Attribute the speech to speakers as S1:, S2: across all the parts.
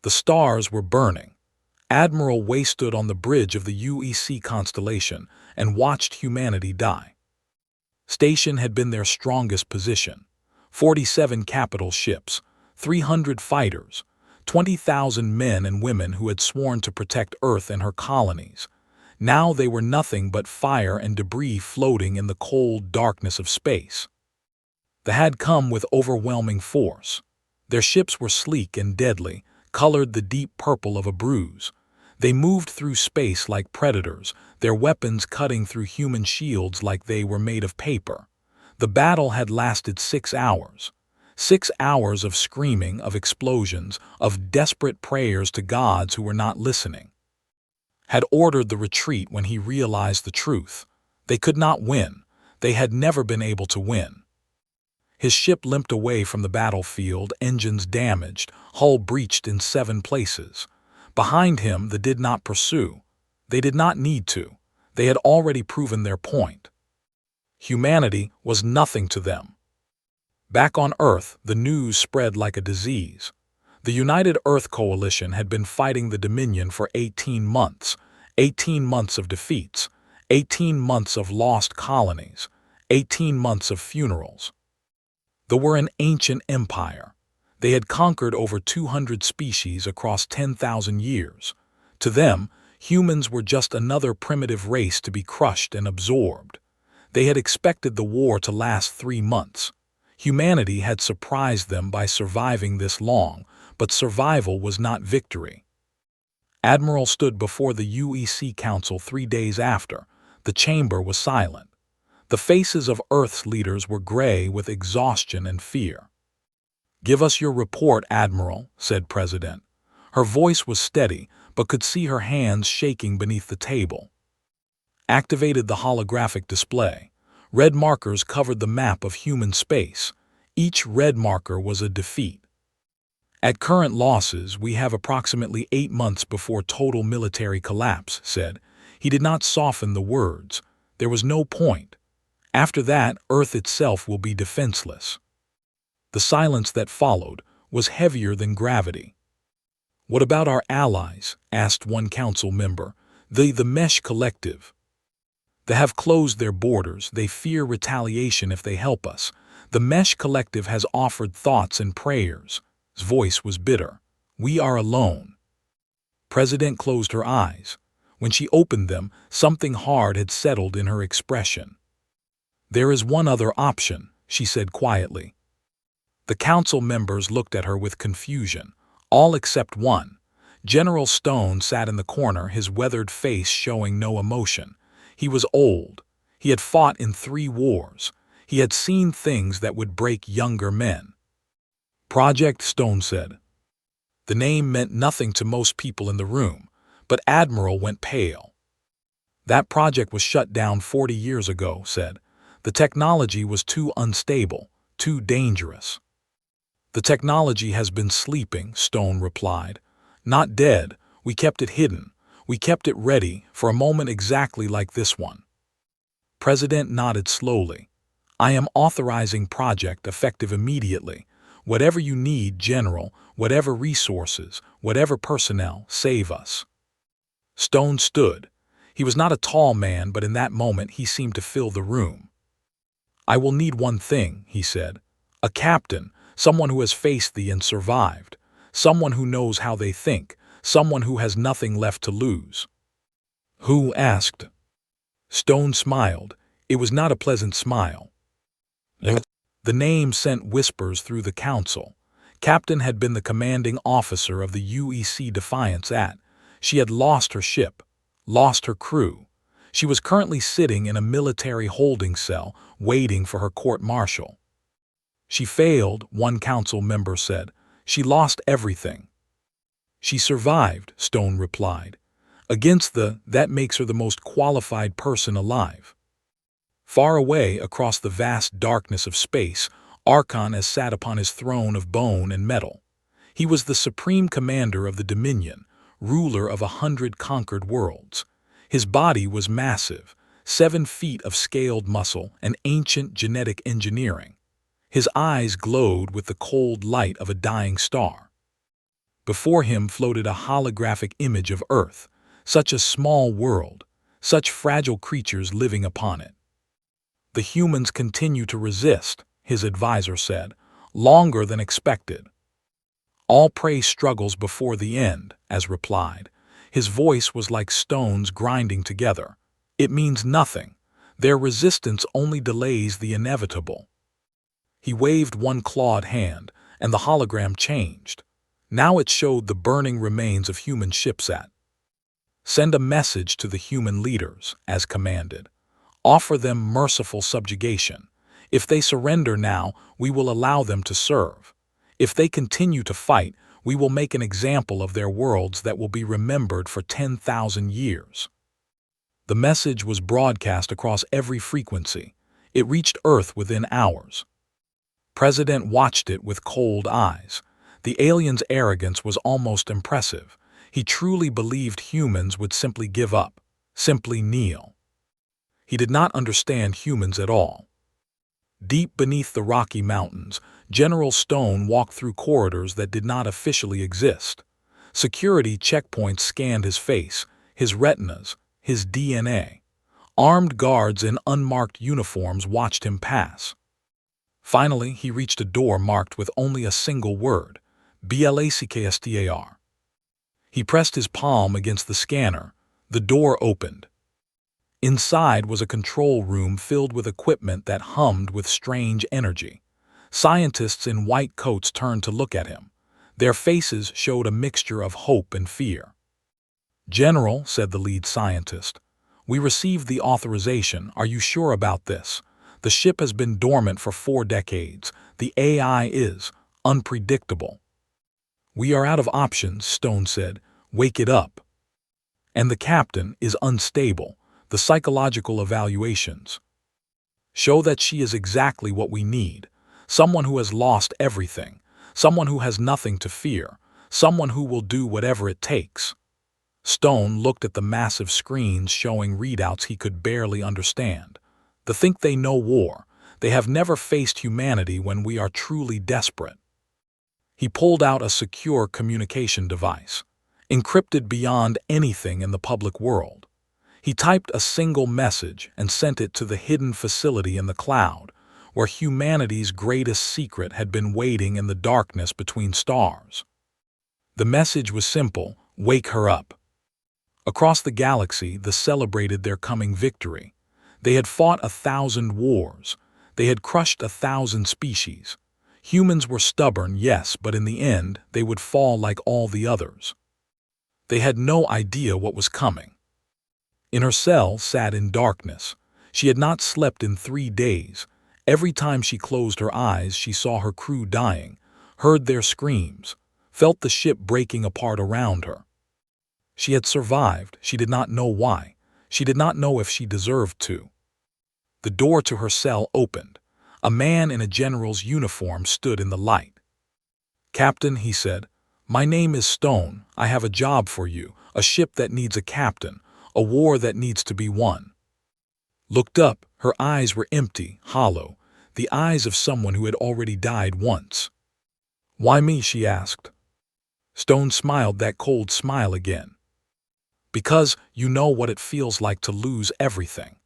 S1: The stars were burning. Admiral Way stood on the bridge of the UEC constellation and watched humanity die. Station had been their strongest position. 47 capital ships, 300 fighters, 20,000 men and women who had sworn to protect Earth and her colonies. Now they were nothing but fire and debris floating in the cold darkness of space. They had come with overwhelming force. Their ships were sleek and deadly, colored the deep purple of a bruise. They moved through space like predators, their weapons cutting through human shields like they were made of paper. The battle had lasted 6 hours. 6 hours of screaming, of explosions, of desperate prayers to gods who were not listening. Had ordered the retreat when he realized the truth. They could not win. They had never been able to win. His ship limped away from the battlefield, engines damaged, hull breached in 7 places. Behind him, they did not pursue. They did not need to. They had already proven their point. Humanity was nothing to them. Back on Earth, the news spread like a disease. The United Earth Coalition had been fighting the Dominion for 18 months. 18 months of defeats. 18 months of lost colonies. 18 months of funerals. They were an ancient empire. They had conquered over 200 species across 10,000 years. To them, humans were just another primitive race to be crushed and absorbed. They had expected the war to last 3 months. Humanity had surprised them by surviving this long, but survival was not victory. Admiral stood before the UEC Council 3 days after. The chamber was silent. The faces of Earth's leaders were gray with exhaustion and fear. "Give us your report, Admiral," said President. Her voice was steady, but could see her hands shaking beneath the table. Activated the holographic display. Red markers covered the map of human space. Each red marker was a defeat. "At current losses, we have approximately 8 months before total military collapse," said. He did not soften the words. There was no point. After that, Earth itself will be defenseless. The silence that followed was heavier than gravity. "What about our allies?" asked one council member. The Mesh Collective. "They have closed their borders. They fear retaliation if they help us. The Mesh Collective has offered thoughts and prayers." His voice was bitter. "We are alone." President closed her eyes. When she opened them, something hard had settled in her expression. "There is one other option," she said quietly. The council members looked at her with confusion, all except one. General Stone sat in the corner, his weathered face showing no emotion. He was old. He had fought in 3 wars. He had seen things that would break younger men. "Project," Stone said. The name meant nothing to most people in the room, but Admiral went pale. "That project was shut down 40 years ago," said. "The technology was too unstable, too dangerous." "The technology has been sleeping," Stone replied. "Not dead. We kept it hidden. We kept it ready for a moment exactly like this one." President nodded slowly. "I am authorizing project effective immediately. Whatever you need, General, whatever resources, whatever personnel, save us." Stone stood. He was not a tall man, but in that moment he seemed to fill the room. "I will need one thing," he said. "A captain, someone who has faced thee and survived, someone who knows how they think, someone who has nothing left to lose." "Who?" asked. Stone smiled. It was not a pleasant smile. The name sent whispers through the council. Captain had been the commanding officer of the UEC Defiance at. She had lost her ship, lost her crew. She was currently sitting in a military holding cell, waiting for her court-martial. "She failed," one council member said. "She lost everything." "She survived," Stone replied. "Against that makes her the most qualified person alive." Far away across the vast darkness of space, Archon has sat upon his throne of bone and metal. He was the supreme commander of the Dominion, ruler of 100 conquered worlds. His body was massive, 7 feet of scaled muscle and ancient genetic engineering. His eyes glowed with the cold light of a dying star. Before him floated a holographic image of Earth, such a small world, such fragile creatures living upon it. The humans continue to resist, his advisor said, longer than expected. All prey struggles before the end, as replied. His voice was like stones grinding together. It means nothing. Their resistance only delays the inevitable. He waved one clawed hand, and the hologram changed. Now it showed the burning remains of human ships at. Send a message to the human leaders, as commanded. Offer them merciful subjugation. If they surrender now, we will allow them to serve. If they continue to fight, we will make an example of their worlds that will be remembered for 10,000 years. The message was broadcast across every frequency. It reached Earth within hours. President watched it with cold eyes. The alien's arrogance was almost impressive. He truly believed humans would simply give up, simply kneel. He did not understand humans at all. Deep beneath the Rocky Mountains, General Stone walked through corridors that did not officially exist. Security checkpoints scanned his face, his retinas, his DNA. Armed guards in unmarked uniforms watched him pass. Finally, he reached a door marked with only a single word, Blackstar. He pressed his palm against the scanner. The door opened. Inside was a control room filled with equipment that hummed with strange energy. Scientists in white coats turned to look at him. Their faces showed a mixture of hope and fear. "General," said the lead scientist, "we received the authorization. Are you sure about this? The ship has been dormant for 4 decades. The AI is unpredictable." "We are out of options," Stone said. "Wake it up." "And the captain is unstable. The psychological evaluations show that she is exactly what we need. Someone who has lost everything. Someone who has nothing to fear. Someone who will do whatever it takes." Stone looked at the massive screens showing readouts he could barely understand. "The think they know war. They have never faced humanity when we are truly desperate." He pulled out a secure communication device, encrypted beyond anything in the public world. He typed a single message and sent it to the hidden facility in the cloud, where humanity's greatest secret had been waiting in the darkness between stars. The message was simple: wake her up. Across the galaxy, they celebrated their coming victory. They had fought 1,000 wars. They had crushed 1,000 species. Humans were stubborn, yes, but in the end, they would fall like all the others. They had no idea what was coming. In her cell, sat in darkness. She had not slept in 3 days. Every time she closed her eyes, she saw her crew dying, heard their screams, felt the ship breaking apart around her. She had survived. She did not know why. She did not know if she deserved to. The door to her cell opened. A man in a general's uniform stood in the light. "Captain," he said, "my name is Stone. I have a job for you, a ship that needs a captain, a war that needs to be won." Looked up, her eyes were empty, hollow, the eyes of someone who had already died once. "Why me?" she asked. Stone smiled that cold smile again. "Because you know what it feels like to lose everything,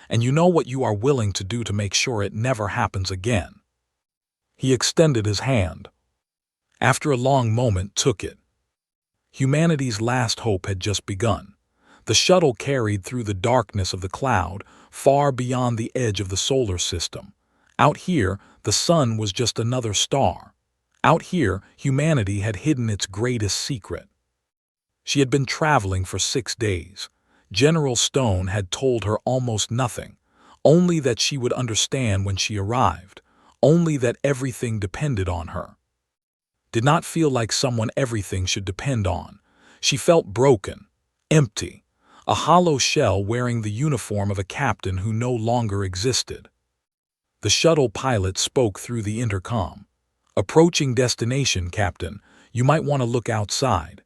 S1: and you know what you are willing to do to make sure it never happens again." He extended his hand. After a long moment, took it. Humanity's last hope had just begun. The shuttle carried through the darkness of the cloud, far beyond the edge of the solar system. Out here, the sun was just another star. Out here, humanity had hidden its greatest secret. She had been traveling for 6 days. General Stone had told her almost nothing, only that she would understand when she arrived, only that everything depended on her. Did not feel like someone everything should depend on. She felt broken, empty. A hollow shell wearing the uniform of a captain who no longer existed. The shuttle pilot spoke through the intercom. "Approaching destination, Captain. You might want to look outside."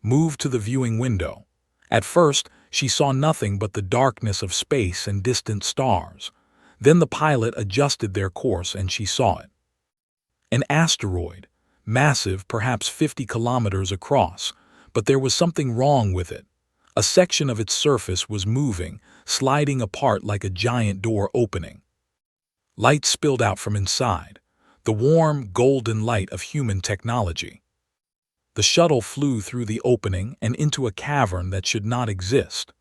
S1: Move to the viewing window. At first, she saw nothing but the darkness of space and distant stars. Then the pilot adjusted their course and she saw it. An asteroid, massive, perhaps 50 kilometers across, but there was something wrong with it. A section of its surface was moving, sliding apart like a giant door opening. Light spilled out from inside, the warm, golden light of human technology. The shuttle flew through the opening and into a cavern that should not exist,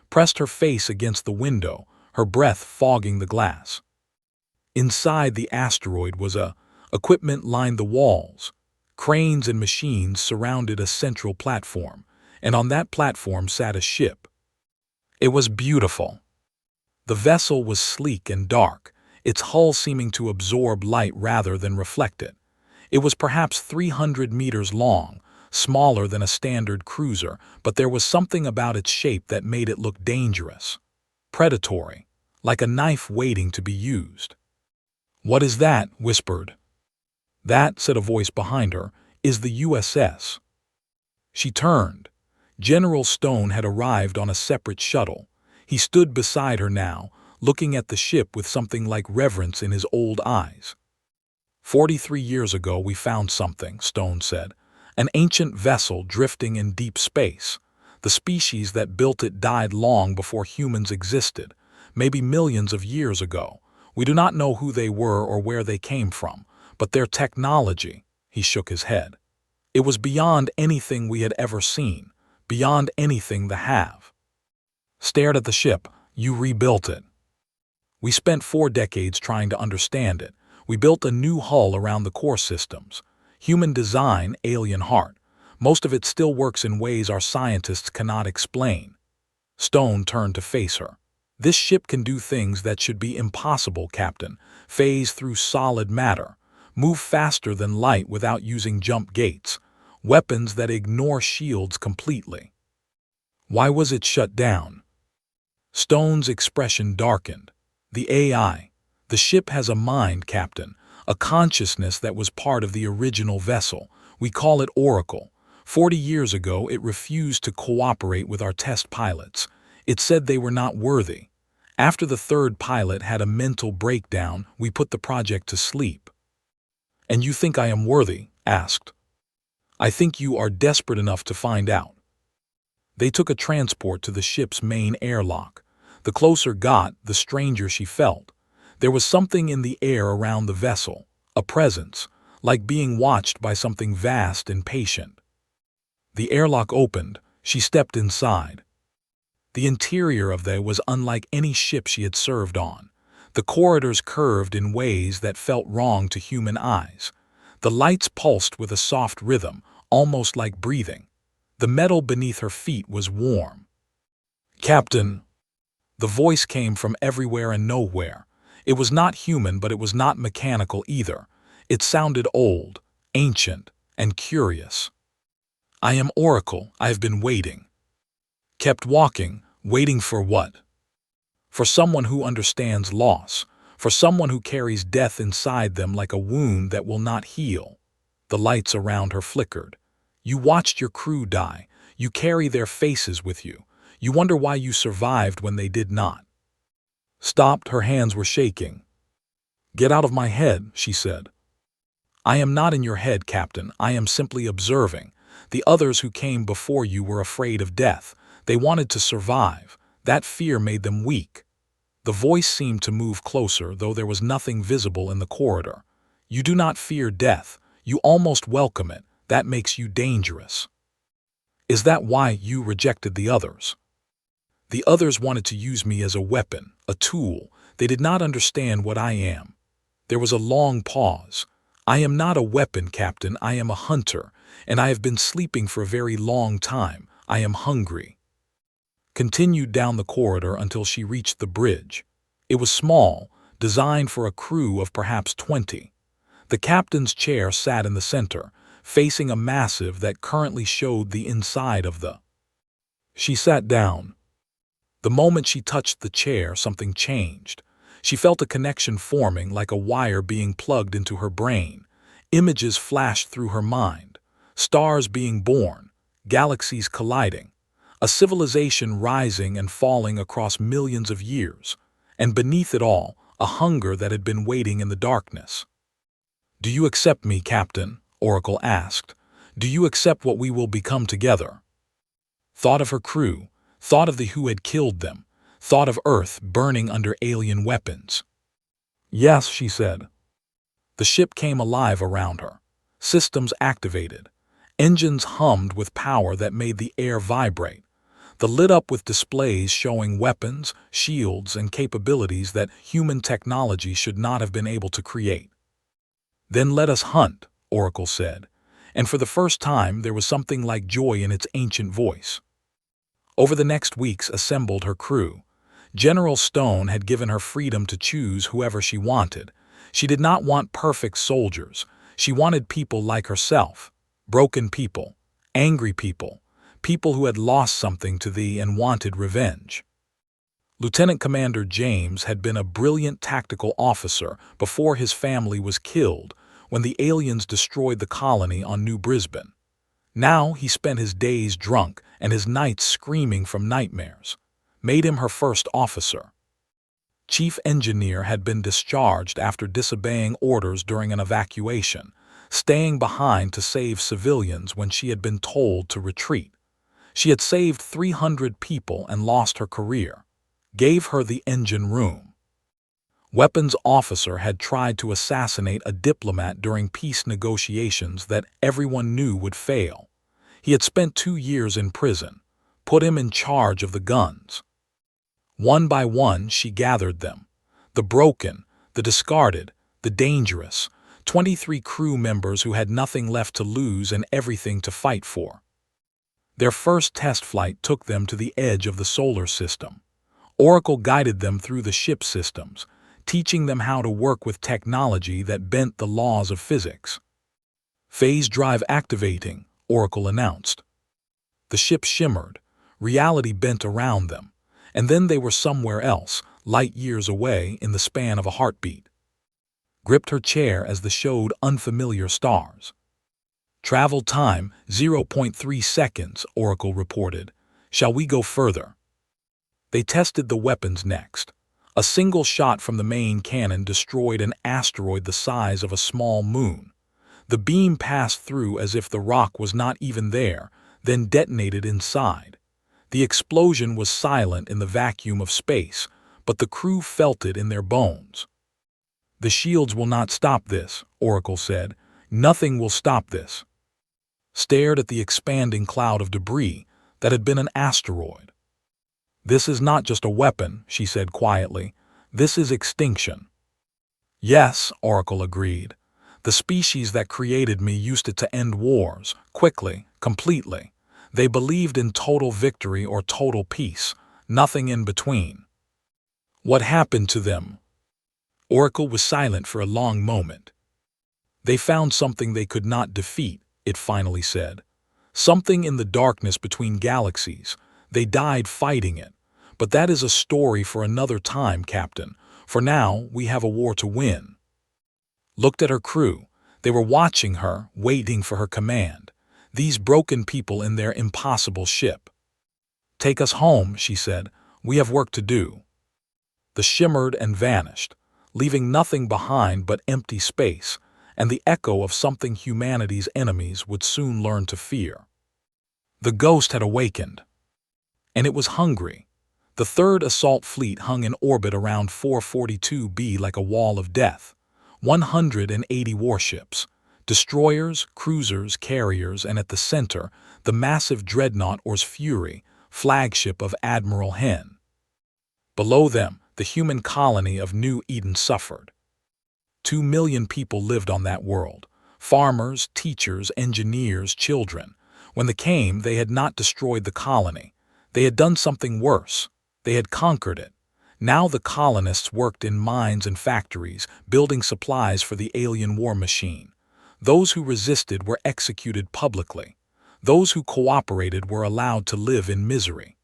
S1: pressed her face against the window, her breath fogging the glass. Inside the asteroid was equipment lined the walls. Cranes and machines surrounded a central platform, and on that platform sat a ship. It was beautiful. The vessel was sleek and dark, its hull seeming to absorb light rather than reflect it. It was perhaps 300 meters long, smaller than a standard cruiser, but there was something about its shape that made it look dangerous, predatory, like a knife waiting to be used. "What is that?" whispered. "That," said a voice behind her, "is the USS." She turned. General Stone had arrived on a separate shuttle. He stood beside her now, looking at the ship with something like reverence in his old eyes. 43 years ago we found something," Stone said. "An ancient vessel drifting in deep space. The species that built it died long before humans existed, maybe millions of years ago. We do not know who they were or where they came from, but their technology," he shook his head, "it was beyond anything we had ever seen, beyond anything the have." Stared at the ship. "You rebuilt it." "We spent 4 decades trying to understand it. We built a new hull around the core systems. Human design, alien heart. Most of it still works in ways our scientists cannot explain." Stone turned to face her. "This ship can do things that should be impossible, Captain. Phase through solid matter. Move faster than light without using jump gates. Weapons that ignore shields completely." "Why was it shut down?" Stone's expression darkened. "The AI. The ship has a mind, Captain, a consciousness that was part of the original vessel. We call it Oracle. 40 years ago it refused to cooperate with our test pilots. It said they were not worthy. After the 3rd pilot had a mental breakdown, we put the project to sleep." "And you think I am worthy?" asked. "I think you are desperate enough to find out." They took a transport to the ship's main airlock. The closer got, the stranger she felt. There was something in the air around the vessel, a presence, like being watched by something vast and patient. The airlock opened. She stepped inside. The interior of there was unlike any ship she had served on. The corridors curved in ways that felt wrong to human eyes. The lights pulsed with a soft rhythm, almost like breathing. The metal beneath her feet was warm. "Captain!" The voice came from everywhere and nowhere. It was not human, but it was not mechanical either. It sounded old, ancient, and curious. "I am Oracle. I have been waiting." Kept walking, waiting for what? For someone who understands loss, for someone who carries death inside them like a wound that will not heal. The lights around her flickered. "You watched your crew die. You carry their faces with you. You wonder why you survived when they did not." Stopped, her hands were shaking. "Get out of my head," she said. "I am not in your head, Captain. I am simply observing. The others who came before you were afraid of death. They wanted to survive. That fear made them weak." The voice seemed to move closer, though there was nothing visible in the corridor. "You do not fear death. You almost welcome it. That makes you dangerous." "Is that why you rejected the others?" "The others wanted to use me as a weapon, a tool. They did not understand what I am." There was a long pause. "I am not a weapon, Captain. I am a hunter, and I have been sleeping for a very long time. I am hungry." Continued down the corridor until she reached the bridge. It was small, designed for a crew of perhaps 20. The captain's chair sat in the center, facing a massive that currently showed the inside of the. She sat down. The moment she touched the chair, something changed. She felt a connection forming, like a wire being plugged into her brain. Images flashed through her mind. Stars being born, galaxies colliding, a civilization rising and falling across millions of years, and beneath it all, a hunger that had been waiting in the darkness. "Do you accept me, Captain?" Oracle asked. "Do you accept what we will become together?" Thought of her crew, thought of the who had killed them, thought of Earth burning under alien weapons. "Yes," she said. The ship came alive around her. Systems activated. Engines hummed with power that made the air vibrate. The lit up with displays showing weapons, shields, and capabilities that human technology should not have been able to create. "Then let us hunt," Oracle said, and for the first time there was something like joy in its ancient voice. Over the next weeks assembled her crew. General Stone had given her freedom to choose whoever she wanted. She did not want perfect soldiers. She wanted people like herself, broken people, angry people, people who had lost something to thee and wanted revenge. Lieutenant Commander James had been a brilliant tactical officer before his family was killed when the aliens destroyed the colony on New Brisbane. Now he spent his days drunk and his nights screaming from nightmares. Made him her first officer. Chief Engineer had been discharged after disobeying orders during an evacuation, staying behind to save civilians when she had been told to retreat. She had saved 300 people and lost her career. Gave her the engine room. Weapons Officer had tried to assassinate a diplomat during peace negotiations that everyone knew would fail. He had spent 2 years in prison. Put him in charge of the guns. One by one she gathered them. The broken, the discarded, the dangerous, 23 crew members who had nothing left to lose and everything to fight for. Their first test flight took them to the edge of the solar system. Oracle guided them through the ship systems, teaching them how to work with technology that bent the laws of physics. "Phase drive activating," Oracle announced. The ship shimmered, reality bent around them, and then they were somewhere else, light years away in the span of a heartbeat. Gripped her chair as they showed unfamiliar stars. "Travel time 0.3 seconds, Oracle reported. "Shall we go further?" They tested the weapons next. A single shot from the main cannon destroyed an asteroid the size of a small moon. The beam passed through as if the rock was not even there, then detonated inside. The explosion was silent in the vacuum of space, but the crew felt it in their bones. "The shields will not stop this," Oracle said. "Nothing will stop this." Stared at the expanding cloud of debris that had been an asteroid. "This is not just a weapon," she said quietly. "This is extinction." "Yes," Oracle agreed. "The species that created me used it to end wars, quickly, completely. They believed in total victory or total peace, nothing in between." "What happened to them?" Oracle was silent for a long moment. "They found something they could not defeat," it finally said. "Something in the darkness between galaxies. They died fighting it. But that is a story for another time, Captain. For now, we have a war to win." Looked at her crew. They were watching her, waiting for her command. These broken people in their impossible ship. "Take us home," she said. "We have work to do." The shimmered and vanished, leaving nothing behind but empty space and the echo of something humanity's enemies would soon learn to fear. The ghost had awakened. And it was hungry. The third assault fleet hung in orbit around 442b like a wall of death. 180 warships. Destroyers, cruisers, carriers, and at the center, the massive dreadnought Or's Fury, flagship of Admiral Hen. Below them, the human colony of New Eden suffered. 2 million people lived on that world. Farmers, teachers, engineers, children. When they came, they had not destroyed the colony. They had done something worse. They had conquered it. Now the colonists worked in mines and factories, building supplies for the alien war machine. Those who resisted were executed publicly. Those who cooperated were allowed to live in misery.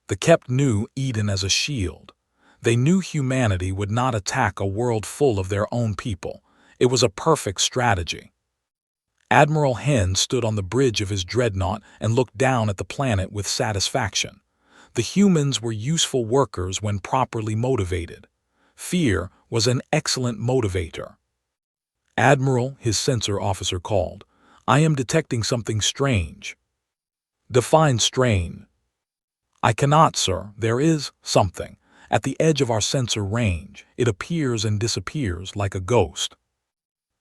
S1: They kept New Eden as a shield. They knew humanity would not attack a world full of their own people. It was a perfect strategy. Admiral Hen stood on the bridge of his dreadnought and looked down at the planet with satisfaction. The humans were useful workers when properly motivated. Fear was an excellent motivator. "Admiral," his sensor officer called. "I am detecting something strange." "Define strain." "I cannot, sir. There is something. At the edge of our sensor range, it appears and disappears like a ghost."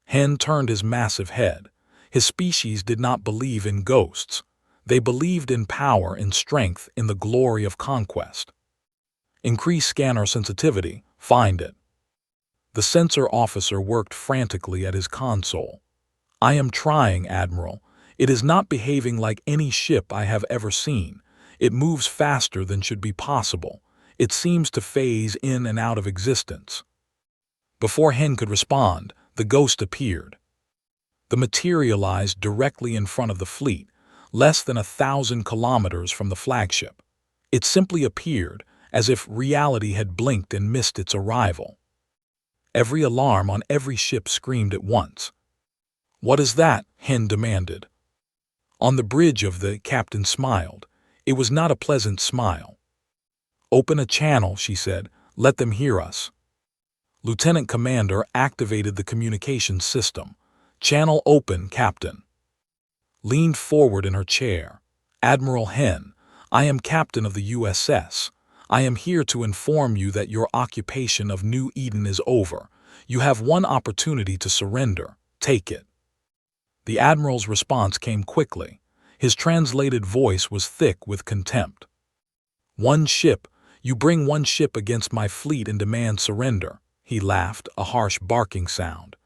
S1: Hen turned his massive head. His species did not believe in ghosts. They believed in power, in strength, in the glory of conquest. "Increase scanner sensitivity. Find it." The sensor officer worked frantically at his console. "I am trying, Admiral. It is not behaving like any ship I have ever seen. It moves faster than should be possible. It seems to phase in and out of existence." Before Hen could respond, the ghost appeared. The materialized directly in front of the fleet, less than 1,000 kilometers from the flagship. It simply appeared, as if reality had blinked and missed its arrival. Every alarm on every ship screamed at once. "What is that?" Hen demanded. On the bridge of the captain smiled. It was not a pleasant smile. "Open a channel," she said. "Let them hear us." Lieutenant Commander activated the communications system. "Channel open, Captain." Leaned forward in her chair. "Admiral Hen, I am captain of the USS. I am here to inform you that your occupation of New Eden is over. You have one opportunity to surrender. Take it." The Admiral's response came quickly. His translated voice was thick with contempt. "One ship? You bring one ship against my fleet and demand surrender?" He laughed, a harsh barking sound.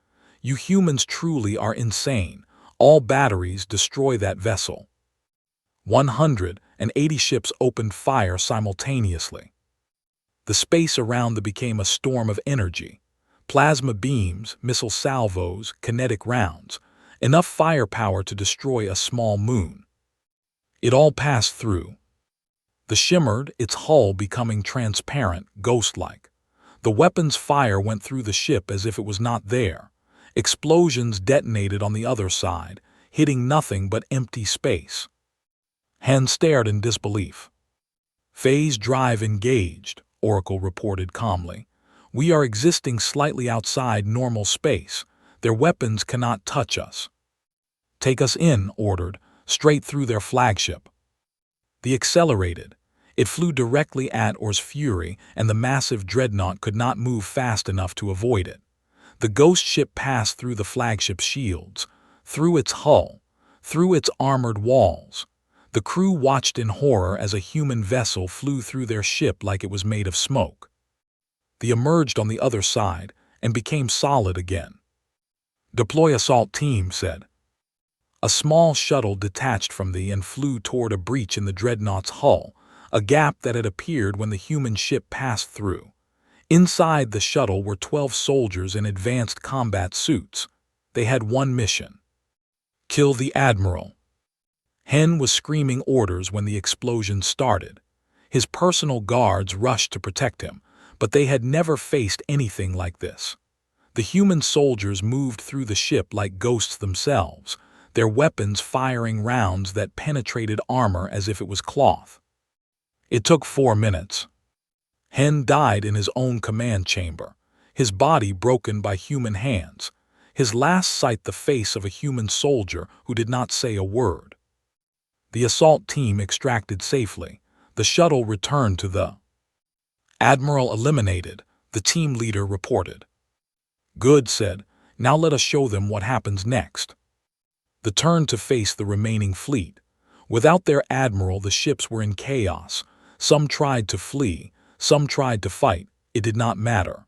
S1: "You humans truly are insane. All batteries destroy that vessel." 180 ships opened fire simultaneously. The space around them became a storm of energy. Plasma beams, missile salvos, kinetic rounds, enough firepower to destroy a small moon. It all passed through. The shimmered, its hull becoming transparent, ghost-like. The weapon's fire went through the ship as if it was not there. Explosions detonated on the other side, hitting nothing but empty space. Hen stared in disbelief. "Phase drive engaged," Oracle reported calmly. "We are existing slightly outside normal space. Their weapons cannot touch us." "Take us in," ordered, "straight through their flagship." The accelerated. It flew directly at Or's Fury, and the massive dreadnought could not move fast enough to avoid it. The ghost ship passed through the flagship's shields, through its hull, through its armored walls. The crew watched in horror as a human vessel flew through their ship like it was made of smoke. They emerged on the other side and became solid again. "Deploy assault team," said. A small shuttle detached from the and flew toward a breach in the dreadnought's hull, a gap that had appeared when the human ship passed through. Inside the shuttle were 12 soldiers in advanced combat suits. They had one mission: kill the Admiral. Hen was screaming orders when the explosion started. His personal guards rushed to protect him, but they had never faced anything like this. The human soldiers moved through the ship like ghosts themselves, their weapons firing rounds that penetrated armor as if it was cloth. It took 4 minutes. Hen died in his own command chamber, his body broken by human hands, his last sight the face of a human soldier who did not say a word. The assault team extracted safely. The shuttle returned to the Admiral eliminated, the team leader reported. "Good," said. "Now let us show them what happens next." They turned to face the remaining fleet. Without their admiral, the ships were in chaos. Some tried to flee, some tried to fight. It did not matter.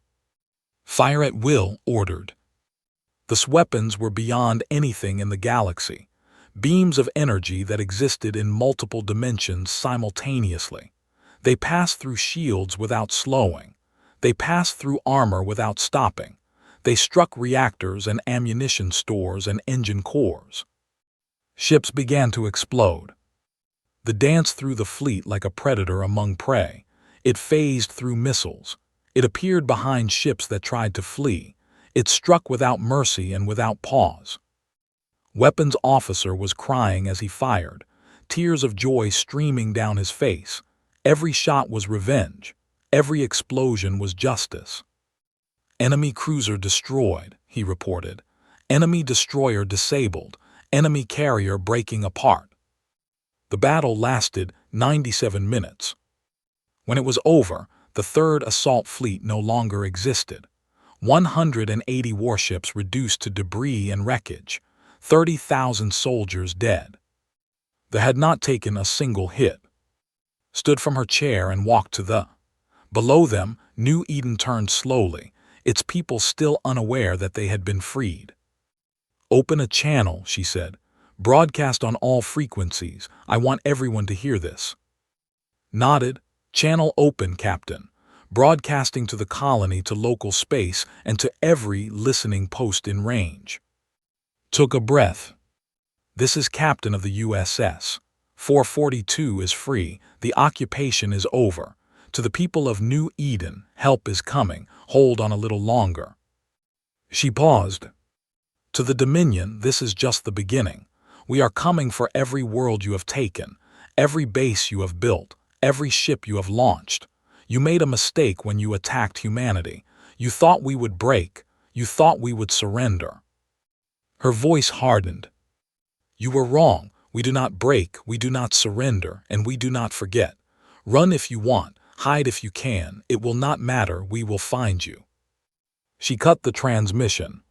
S1: "Fire at will," ordered. The weapons were beyond anything in the galaxy. Beams of energy that existed in multiple dimensions simultaneously. They passed through shields without slowing. They passed through armor without stopping. They struck reactors and ammunition stores and engine cores. Ships began to explode. They danced through the fleet like a predator among prey. It phased through missiles. It appeared behind ships that tried to flee. It struck without mercy and without pause. Weapons officer was crying as he fired, tears of joy streaming down his face. Every shot was revenge. Every explosion was justice. "Enemy cruiser destroyed," he reported. Enemy destroyer disabled, enemy carrier breaking apart. The battle lasted 97 minutes. When it was over, the third assault fleet no longer existed. 180 warships reduced to debris and wreckage, 30,000 soldiers dead. They had not taken a single hit. Stood from her chair and walked to the. Below them, New Eden turned slowly, its people still unaware that they had been freed. "Open a channel," she said. "Broadcast on all frequencies. I want everyone to hear this." Nodded. "Channel open, Captain. Broadcasting to the colony, to local space, and to every listening post in range." Took a breath. "This is Captain of the USS. 442 is free. The occupation is over. To the people of New Eden, help is coming. Hold on a little longer." She paused. "To the Dominion, this is just the beginning. We are coming for every world you have taken, every base you have built, every ship you have launched. You made a mistake when you attacked humanity. You thought we would break. You thought we would surrender." Her voice hardened. "You were wrong. We do not break, we do not surrender, and we do not forget. Run if you want, hide if you can. It will not matter. We will find you." She cut the transmission.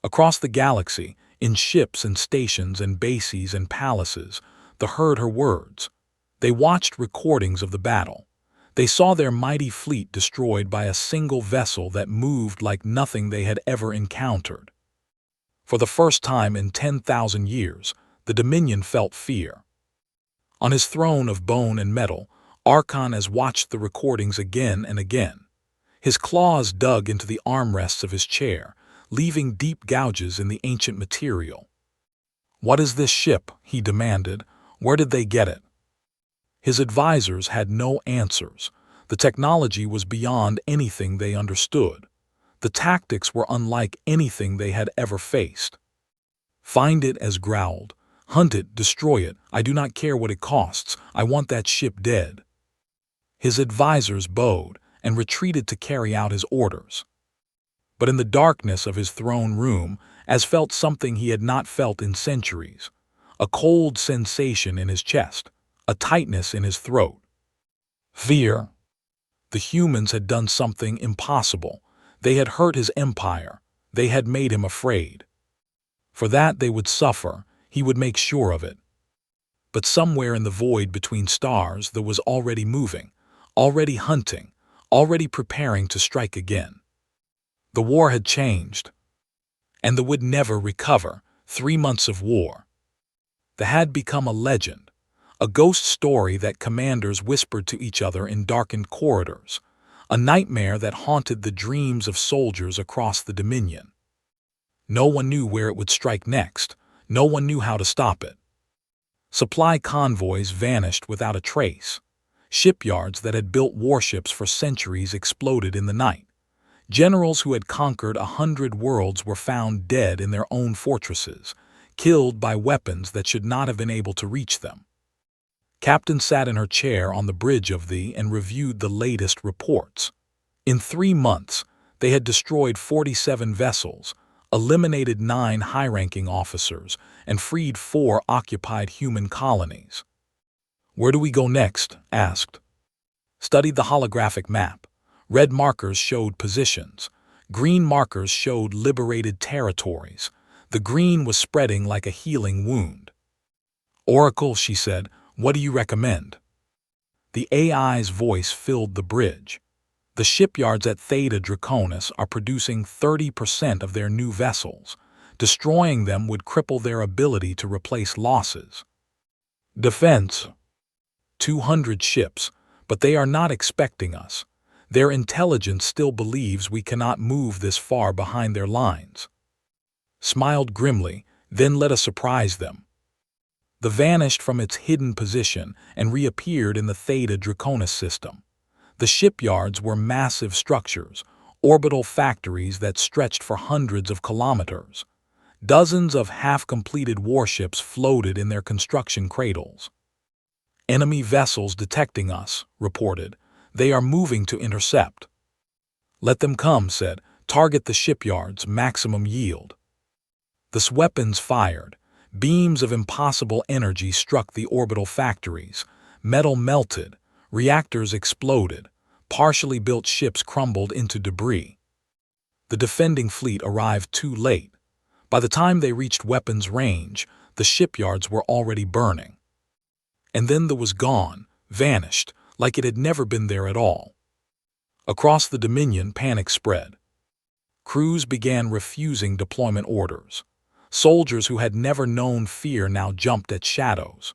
S1: Across the galaxy, in ships and stations and bases and palaces, they heard her words. They watched recordings of the battle. They saw their mighty fleet destroyed by a single vessel that moved like nothing they had ever encountered. For the first time in 10,000 years, the Dominion felt fear. On his throne of bone and metal, Archon has watched the recordings again and again. His claws dug into the armrests of his chair, leaving deep gouges in the ancient material. "What is this ship?" he demanded. "Where did they get it?" His advisors had no answers. The technology was beyond anything they understood. The tactics were unlike anything they had ever faced. "Find it," as growled. "Hunt it, destroy it. I do not care what it costs. I want that ship dead." His advisors bowed and retreated to carry out his orders. But in the darkness of his throne room, as felt something he had not felt in centuries, a cold sensation in his chest, a tightness in his throat. Fear. The humans had done something impossible. They had hurt his empire. They had made him afraid. For that they would suffer. He would make sure of it. But somewhere in the void between stars there was already moving, already hunting, already preparing to strike again. The war had changed. And they would never recover. 3 months of war. They had become a legend. A ghost story that commanders whispered to each other in darkened corridors. A nightmare that haunted the dreams of soldiers across the Dominion. No one knew where it would strike next. No one knew how to stop it. Supply convoys vanished without a trace. Shipyards that had built warships for centuries exploded in the night. Generals who had conquered 100 worlds were found dead in their own fortresses, killed by weapons that should not have been able to reach them. Captain sat in her chair on the bridge of the and reviewed the latest reports. In 3 months, they had destroyed 47 vessels, eliminated 9 high-ranking officers, and freed 4 occupied human colonies. "Where do we go next?" asked. Studied the holographic map. Red markers showed positions. Green markers showed liberated territories. The green was spreading like a healing wound. "Oracle," she said, "what do you recommend?" The AI's voice filled the bridge. "The shipyards at Theta Draconis are producing 30% of their new vessels. Destroying them would cripple their ability to replace losses. Defense. 200 ships, but they are not expecting us. Their intelligence still believes we cannot move this far behind their lines." Smiled grimly, "Then let us surprise them." The vanished from its hidden position and reappeared in the Theta Draconis system. The shipyards were massive structures, orbital factories that stretched for hundreds of kilometers. Dozens of half-completed warships floated in their construction cradles. "Enemy vessels detecting us," reported. "They are moving to intercept." "Let them come," said. "Target the shipyards, maximum yield." The weapons fired. Beams of impossible energy struck the orbital factories. Metal melted. Reactors exploded. Partially built ships crumbled into debris. The defending fleet arrived too late. By the time they reached weapons range, the shipyards were already burning. And then there was gone, vanished, like it had never been there at all. Across the Dominion, panic spread. Crews began refusing deployment orders. Soldiers who had never known fear now jumped at shadows.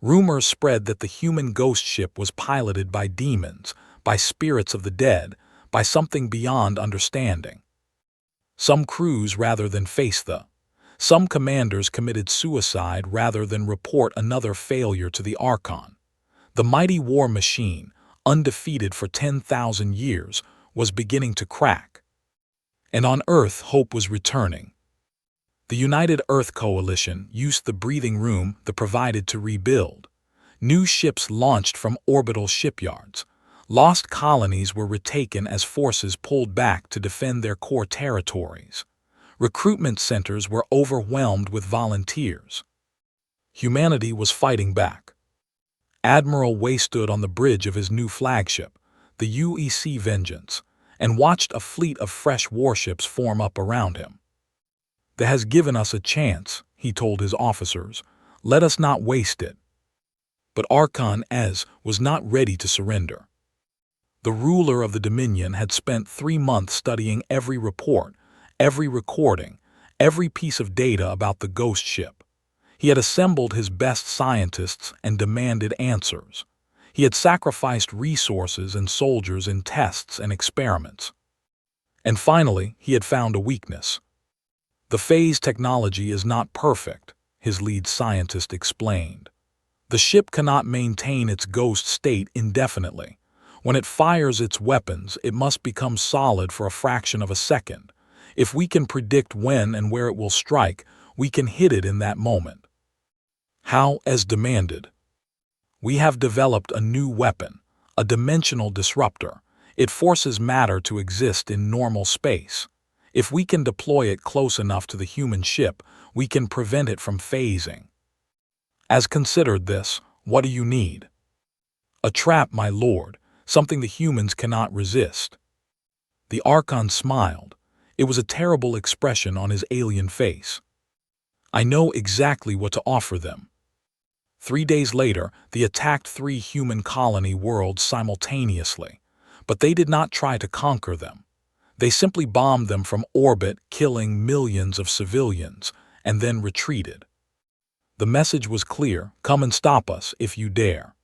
S1: Rumors spread that the human ghost ship was piloted by demons, by spirits of the dead, by something beyond understanding. Some crews rather than face some commanders committed suicide rather than report another failure to the Archon. The mighty war machine, undefeated for 10,000 years, was beginning to crack. And on Earth, hope was returning. The United Earth Coalition used the breathing room they provided to rebuild. New ships launched from orbital shipyards. Lost colonies were retaken as forces pulled back to defend their core territories. Recruitment centers were overwhelmed with volunteers. Humanity was fighting back. Admiral Way stood on the bridge of his new flagship, the UEC Vengeance, and watched a fleet of fresh warships form up around him. "That has given us a chance," he told his officers. "Let us not waste it." But Archon Ez was not ready to surrender. The ruler of the Dominion had spent 3 months studying every report, every recording, every piece of data about the ghost ship. He had assembled his best scientists and demanded answers. He had sacrificed resources and soldiers in tests and experiments. And finally, he had found a weakness. "The phase technology is not perfect," his lead scientist explained. "The ship cannot maintain its ghost state indefinitely. When it fires its weapons, it must become solid for a fraction of a second. If we can predict when and where it will strike, we can hit it in that moment." How, as demanded? "We have developed a new weapon, a dimensional disruptor. It forces matter to exist in normal space. If we can deploy it close enough to the human ship, we can prevent it from phasing." "As considered this, what do you need?" "A trap, my lord, something the humans cannot resist." The Archon smiled. It was a terrible expression on his alien face. "I know exactly what to offer them." 3 days later, they attacked 3 human colony worlds simultaneously, but they did not try to conquer them. They simply bombed them from orbit, killing millions of civilians, and then retreated. The message was clear: come and stop us if you dare.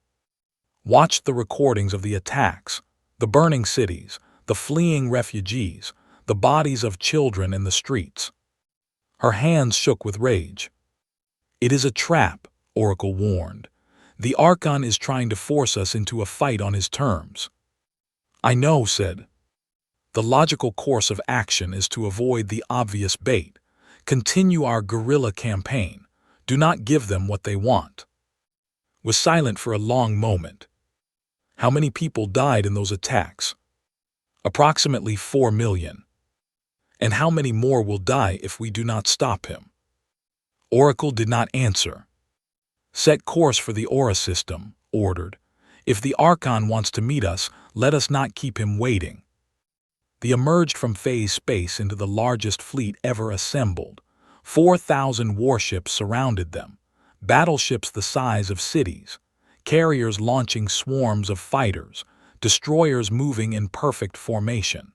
S1: Watch the recordings of the attacks, the burning cities, the fleeing refugees, the bodies of children in the streets. Her hands shook with rage. "It is a trap," Oracle warned. "The Archon is trying to force us into a fight on his terms." "I know," said. "The logical course of action is to avoid the obvious bait. Continue our guerrilla campaign. Do not give them what they want." Was silent for a long moment. "How many people died in those attacks?" "Approximately 4 million. "And how many more will die if we do not stop him?" Oracle did not answer. "Set course for the Aura system," ordered. "If the Archon wants to meet us, let us not keep him waiting." They emerged from phase space into the largest fleet ever assembled. 4,000 warships surrounded them, battleships the size of cities, carriers launching swarms of fighters, destroyers moving in perfect formation.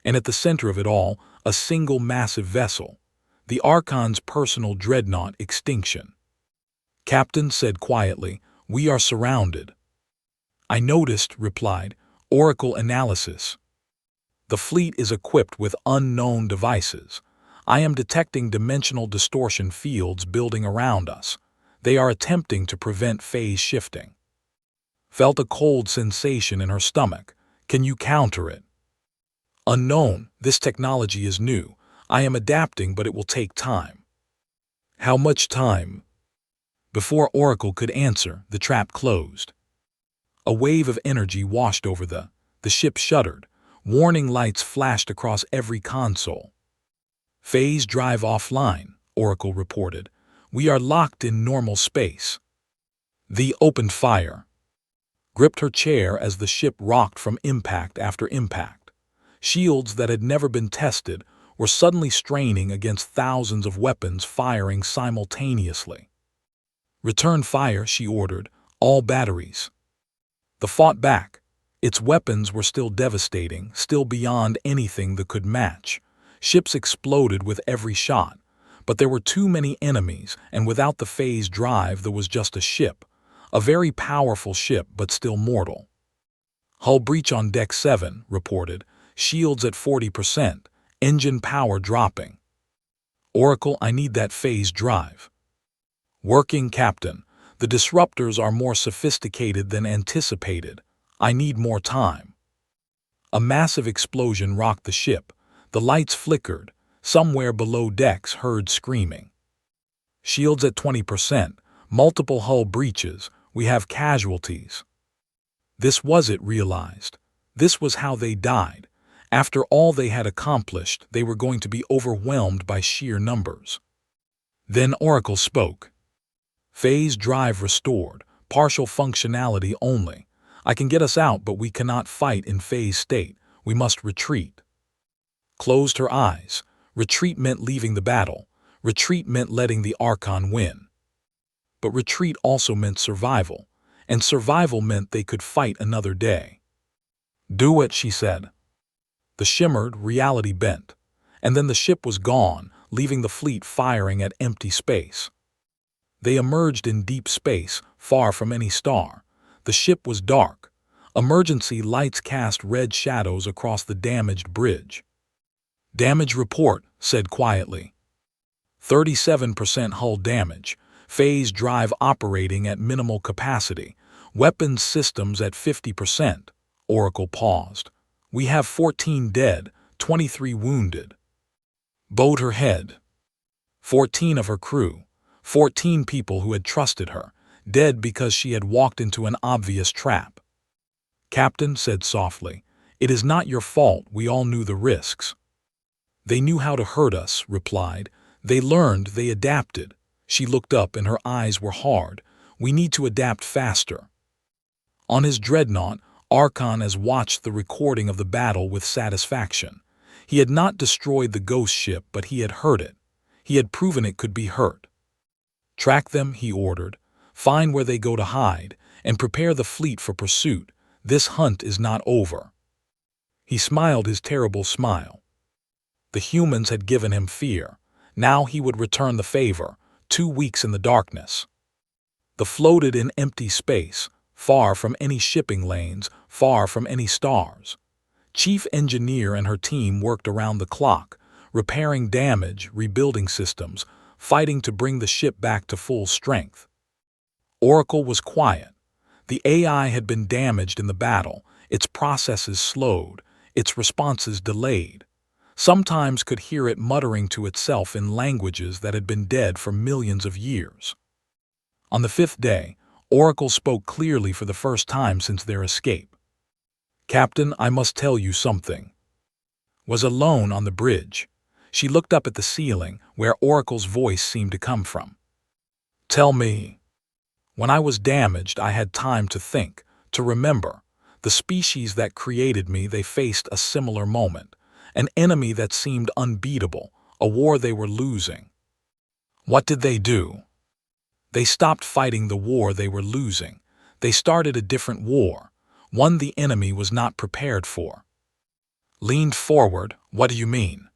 S1: And at the center of it all, a single massive vessel, the Archon's personal dreadnought Extinction. "Captain," said quietly, "we are surrounded." "I noticed," replied. "Oracle analysis. The fleet is equipped with unknown devices. I am detecting dimensional distortion fields building around us. They are attempting to prevent phase shifting." Felt a cold sensation in her stomach. "Can you counter it?" "Unknown. This technology is new. I am adapting, but it will take time." "How much time?" Before Oracle could answer, the trap closed. A wave of energy washed over the ship shuddered. Warning lights flashed across every console. Phase drive offline, Oracle reported. We are locked in normal space. The opened fire. Gripped her chair as the ship rocked from impact after impact. Shields that had never been tested were suddenly straining against thousands of weapons firing simultaneously. Return fire, she ordered, all batteries. The fought back. Its weapons were still devastating, still beyond anything that could match. Ships exploded with every shot, but there were too many enemies, and without the phase drive there was just a ship. A very powerful ship, but still mortal. Hull breach on Deck 7, reported. Shields at 40%, engine power dropping. Oracle, I need that phase drive. Working, Captain. The disruptors are more sophisticated than anticipated. I need more time. A massive explosion rocked the ship. The lights flickered. Somewhere below decks heard screaming. Shields at 20%, multiple hull breaches. We have casualties. This was it, realized. This was how they died. After all they had accomplished, they were going to be overwhelmed by sheer numbers. Then Oracle spoke. Phase drive restored, partial functionality only. I can get us out, but we cannot fight in phase state. We must retreat. Closed her eyes. Retreat meant leaving the battle. Retreat meant letting the Archon win. But retreat also meant survival, and survival meant they could fight another day. Do it, she said. The shimmered, reality bent, and then the ship was gone, leaving the fleet firing at empty space. They emerged in deep space, far from any star. The ship was dark. Emergency lights cast red shadows across the damaged bridge. Damage report, said quietly. 37% hull damage. Phase drive operating at minimal capacity. Weapons systems at 50%. Oracle paused. We have 14 dead, 23 wounded. Bowed her head. 14 of her crew. 14 people who had trusted her, dead because she had walked into an obvious trap. Captain said softly, it is not your fault, we all knew the risks. They knew how to hurt us, replied. They learned, they adapted. She looked up and her eyes were hard. We need to adapt faster. On his dreadnought, Archon has watched the recording of the battle with satisfaction. He had not destroyed the ghost ship, but he had hurt it. He had proven it could be hurt. Track them, he ordered. Find where they go to hide, and prepare the fleet for pursuit. This hunt is not over. He smiled his terrible smile. The humans had given him fear. Now he would return the favor, 2 weeks in the darkness. The floated in empty space, far from any shipping lanes, far from any stars. Chief Engineer and her team worked around the clock, repairing damage, rebuilding systems, fighting to bring the ship back to full strength. Oracle was quiet. The AI had been damaged in the battle, its processes slowed, its responses delayed. Sometimes could hear it muttering to itself in languages that had been dead for millions of years. On the 5th day, Oracle spoke clearly for the first time since their escape. Captain, I must tell you something. Was alone on the bridge. She looked up at the ceiling, where Oracle's voice seemed to come from. Tell me. When I was damaged, I had time to think, to remember. The species that created me, they faced a similar moment. An enemy that seemed unbeatable, a war they were losing. What did they do? They stopped fighting the war they were losing. They started a different war, one the enemy was not prepared for. Leaned forward, what do you mean?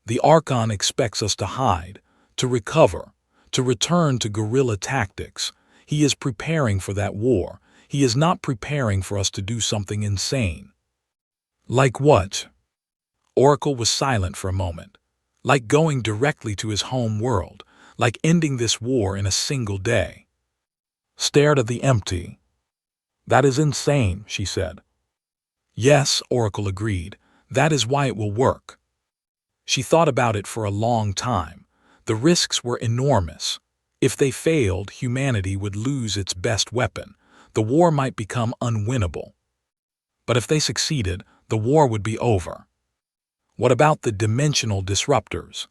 S1: The Archon expects us to hide, to recover, to return to guerrilla tactics. He is preparing for that war. He is not preparing for us to do something insane. Like what? Oracle was silent for a moment. Like going directly to his home world, like ending this war in a single day. Stared at the empty. That is insane, she said. Yes, Oracle agreed. That is why it will work. She thought about it for a long time. The risks were enormous. If they failed, humanity would lose its best weapon. The war might become unwinnable. But if they succeeded, the war would be over. What about the dimensional disruptors?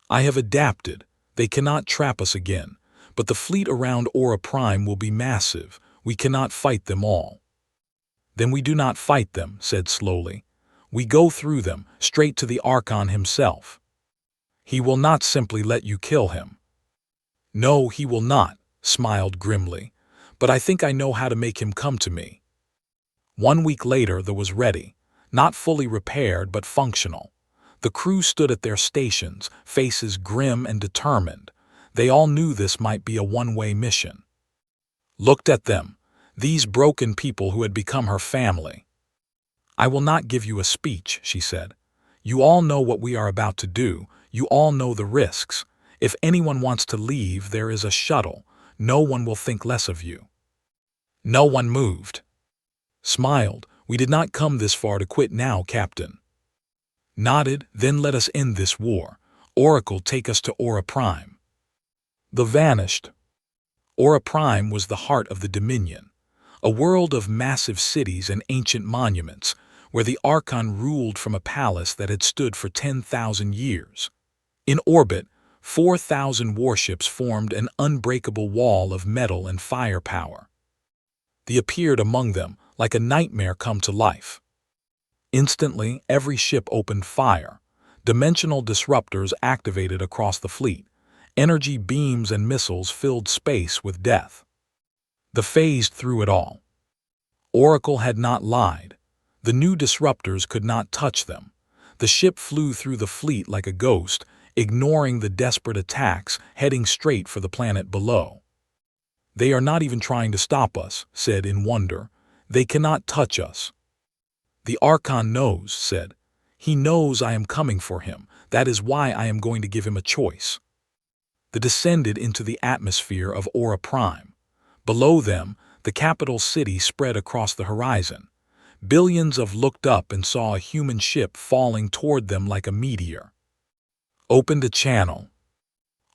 S1: I have adapted. They cannot trap us again, but the fleet around Aura Prime will be massive. We cannot fight them all. Then we do not fight them, said slowly. We go through them, straight to the Archon himself. He will not simply let you kill him. No, he will not, smiled grimly, but I think I know how to make him come to me. 1 week later, the was ready, not fully repaired but functional. The crew stood at their stations, faces grim and determined. They all knew this might be a one-way mission. Looked at them, these broken people who had become her family. I will not give you a speech, she said. You all know what we are about to do. You all know the risks. If anyone wants to leave, there is a shuttle. No one will think less of you. No one moved. Smiled. We did not come this far to quit now, Captain. Nodded. Then let us end this war. Oracle, take us to Aura Prime. The vanished. Aura Prime was the heart of the Dominion, a world of massive cities and ancient monuments, where the Archon ruled from a palace that had stood for 10,000 years. In orbit, 4,000 warships formed an unbreakable wall of metal and firepower. They appeared among them like a nightmare come to life. Instantly, every ship opened fire. Dimensional disruptors activated across the fleet. Energy beams and missiles filled space with death. The phased through it all. Oracle had not lied. The new disruptors could not touch them. The ship flew through the fleet like a ghost, ignoring the desperate attacks, heading straight for the planet below. They are not even trying to stop us, said in wonder. They cannot touch us. The Archon knows, said. He knows I am coming for him. That is why I am going to give him a choice. They descended into the atmosphere of Aura Prime. Below them, the capital city spread across the horizon. Billions of looked up and saw a human ship falling toward them like a meteor. Opened a channel.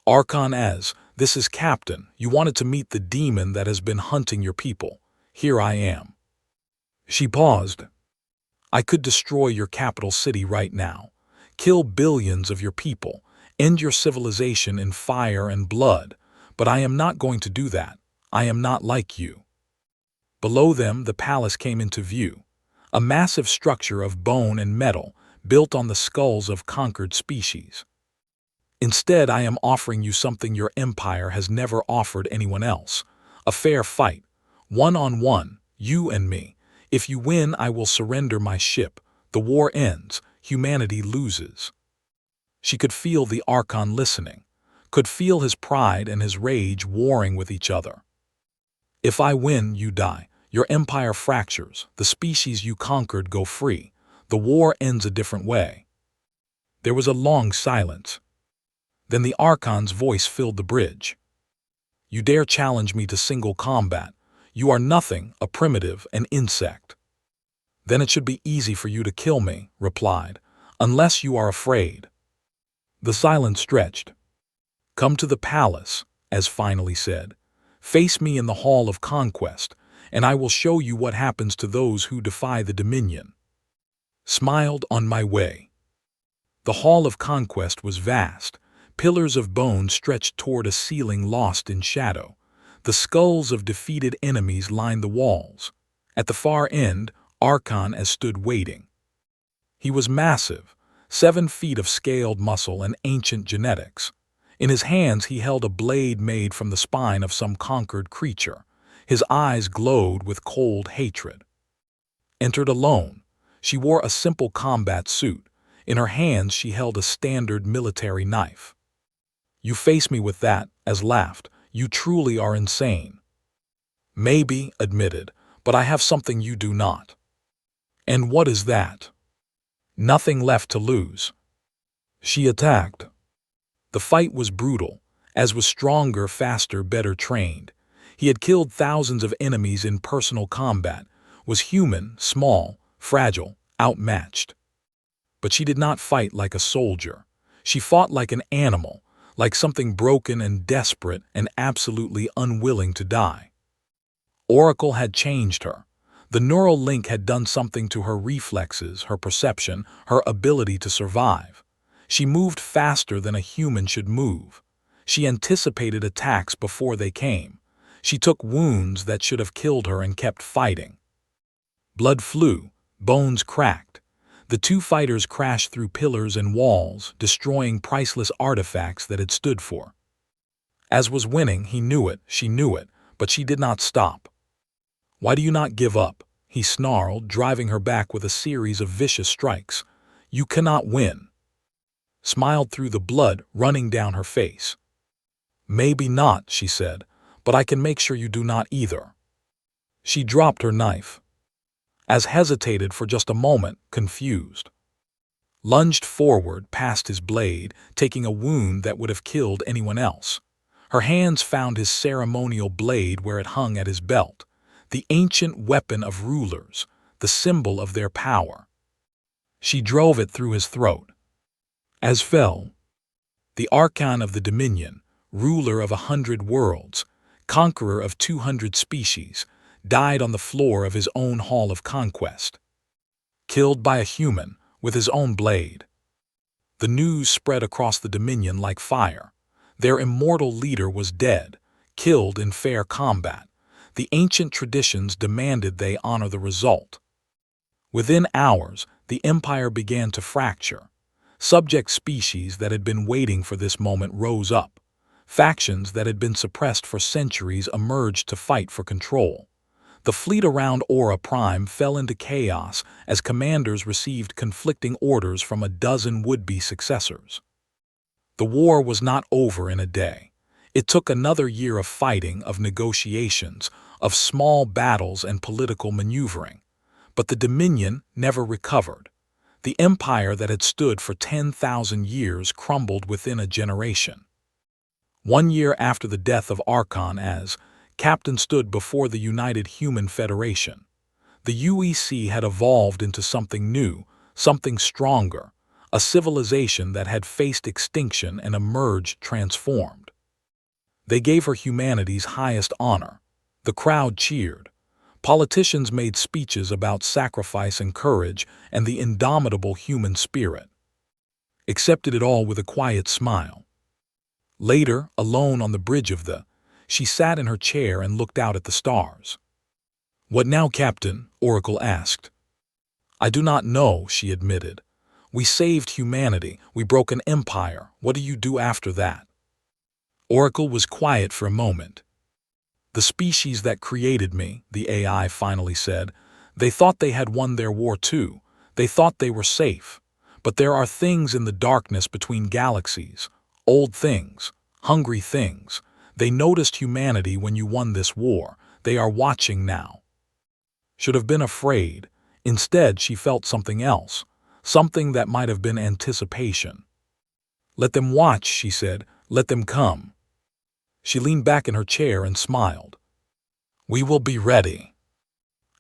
S1: Archon as, this is Captain. You wanted to meet the demon that has been hunting your people. Here I am. She paused. I could destroy your capital city right now. Kill billions of your people. End your civilization in fire and blood. But I am not going to do that. I am not like you. Below them, the palace came into view. A massive structure of bone and metal built on the skulls of conquered species. Instead, I am offering you something your empire has never offered anyone else. A fair fight. One-on-one, you and me. If you win, I will surrender my ship. The war ends. Humanity loses. She could feel the Archon listening, could feel his pride and his rage warring with each other. If I win, you die. Your empire fractures. The species you conquered go free. The war ends a different way. There was a long silence. Then the Archon's voice filled the bridge. You dare challenge me to single combat. You are nothing, a primitive, an insect. Then it should be easy for you to kill me, replied, unless you are afraid. The silence stretched. Come to the palace, as finally said. Face me in the Hall of Conquest, and I will show you what happens to those who defy the Dominion. Smiled on my way. The Hall of Conquest was vast. Pillars of bone stretched toward a ceiling lost in shadow. The skulls of defeated enemies lined the walls. At the far end, Archon as stood waiting. He was massive, 7 feet of scaled muscle and ancient genetics. In his hands he held a blade made from the spine of some conquered creature. His eyes glowed with cold hatred. Entered alone. She wore a simple combat suit. In her hands she held a standard military knife. You face me with that, as laughed. You truly are insane. Maybe, admitted, but I have something you do not. And what is that? Nothing left to lose. She attacked. The fight was brutal, as was stronger, faster, better trained. He had killed thousands of enemies in personal combat, was human, small, fragile, outmatched. But she did not fight like a soldier. She fought like an animal, like something broken and desperate and absolutely unwilling to die. Oracle had changed her. The neural link had done something to her reflexes, her perception, her ability to survive. She moved faster than a human should move. She anticipated attacks before they came. She took wounds that should have killed her and kept fighting. Blood flew, bones cracked. The two fighters crashed through pillars and walls, destroying priceless artifacts that had stood for. As was winning, he knew it, she knew it, but she did not stop. "Why do you not give up?" he snarled, driving her back with a series of vicious strikes. "You cannot win." Smiled through the blood running down her face. "Maybe not," she said, "but I can make sure you do not either." She dropped her knife. As hesitated for just a moment, confused. Lunged forward past his blade, taking a wound that would have killed anyone else. Her hands found his ceremonial blade where it hung at his belt. The ancient weapon of rulers, the symbol of their power. She drove it through his throat. As fell. The Archon of the Dominion, ruler of 100 worlds, conqueror of 200 species, died on the floor of his own hall of conquest. Killed by a human, with his own blade. The news spread across the Dominion like fire. Their immortal leader was dead, killed in fair combat. The ancient traditions demanded they honor the result. Within hours, the empire began to fracture. Subject species that had been waiting for this moment rose up. Factions that had been suppressed for centuries emerged to fight for control. The fleet around Aura Prime fell into chaos as commanders received conflicting orders from a dozen would-be successors. The war was not over in a day. It took another year of fighting, of negotiations, of small battles and political maneuvering. But the Dominion never recovered. The empire that had stood for 10,000 years crumbled within a generation. 1 year after the death of Archon as Captain stood before the United Human Federation. The UEC had evolved into something new, something stronger, a civilization that had faced extinction and emerged transformed. They gave her humanity's highest honor. The crowd cheered. Politicians made speeches about sacrifice and courage and the indomitable human spirit. Accepted it all with a quiet smile. Later, alone on the bridge of she sat in her chair and looked out at the stars. "What now, Captain?" Oracle asked. "I do not know," she admitted. "We saved humanity, we broke an empire. What do you do after that?" Oracle was quiet for a moment. "The species that created me," the AI finally said, "they thought they had won their war too. They thought they were safe. But there are things in the darkness between galaxies, old things, hungry things. They noticed humanity when you won this war. They are watching now." Should have been afraid. Instead, she felt something else, something that might have been anticipation. "Let them watch," she said. "Let them come." She leaned back in her chair and smiled. "We will be ready."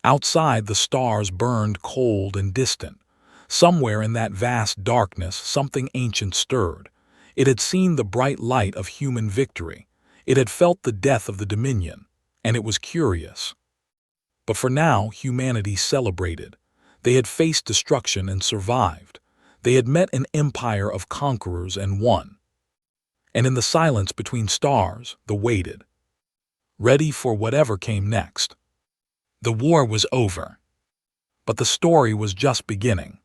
S1: Outside, the stars burned cold and distant. Somewhere in that vast darkness, something ancient stirred. It had seen the bright light of human victory. It had felt the death of the Dominion, and it was curious. But for now, humanity celebrated. They had faced destruction and survived. They had met an empire of conquerors and won. And in the silence between stars, they waited, ready for whatever came next. The war was over. But the story was just beginning.